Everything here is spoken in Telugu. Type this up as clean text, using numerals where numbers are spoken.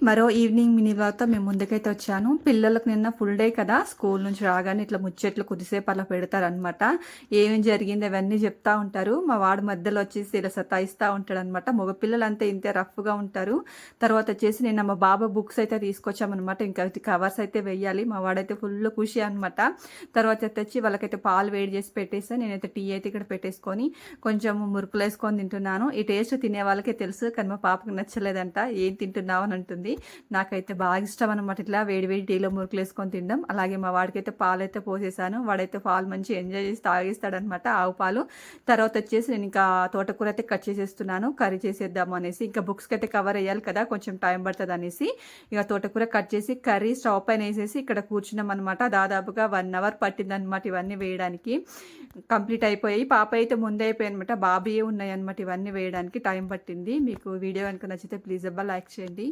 మరో ఈవినింగ్ మినీ వ్లాగ్‌తో మేము ముందుకైతే వచ్చాను. పిల్లలకు నిన్న ఫుల్ డే కదా! స్కూల్ నుంచి రాగానే ఇట్లా ముచ్చట్లు కొద్దిసేపు అలా పెడతారనమాట. ఏమేం జరిగింది అవన్నీ చెప్తా ఉంటారు. మా వాడు మధ్యలో వచ్చేసి ఇలా సతాయిస్తా ఉంటాడనమాట. మగ పిల్లలంతా ఇంతే రఫ్‌గా ఉంటారు. తర్వాత వచ్చేసి నిన్న మా బాబు బుక్స్ అయితే తీసుకొచ్చామనమాట. ఇంకా కవర్స్ అయితే వెయ్యాలి. మా వాడైతే ఫుల్ ఖుషి అనమాట. తర్వాత తెచ్చి వాళ్ళకైతే పాలు వేడి చేసి పెట్టేసా. నేనైతే టీ అయితే ఇక్కడ పెట్టేసుకొని కొంచెం మురుకులేసుకొని తింటున్నాను. ఈ టేస్ట్ తినే వాళ్ళకే తెలుసు. కానీ మా పాపకి నచ్చలేదంట. ఏం తింటున్నావు అని అంటుంది. నాకైతే బాగా ఇష్టం అనమాట ఇట్లా వేడి వేడి టీలో మురుకులు వేసుకొని తినడం. అలాగే మా వాడికైతే పాలైతే పోసేసాను. వాడైతే పాలు మంచిగా ఎంజాయ్ చేసి తాగేస్తాడనమాట, ఆవు పాలు. తర్వాత వచ్చేసి నేను ఇంకా తోటకూర అయితే కట్ చేసేస్తున్నాను కర్రీ చేసేద్దాము అనేసి. ఇంకా బుక్స్కి అయితే కవర్ వేయాలి కదా, కొంచెం టైం పడుతుంది అనేసి ఇక తోటకూర కట్ చేసి కర్రీ స్టవ్ పైన వేసేసి ఇక్కడ కూర్చున్నాం అనమాట. దాదాపుగా 1 అవర్ పట్టిందనమాట ఇవన్నీ వేయడానికి. కంప్లీట్ అయిపోయాయి. పాప అయితే ముందే అయిపోయాయి అనమాట. బాబుయే ఉన్నాయి అనమాట ఇవన్నీ వేయడానికి టైం పట్టింది. మీకు వీడియో కనుక నచ్చితే ప్లీజ్ అబ్బా లైక్ చేయండి.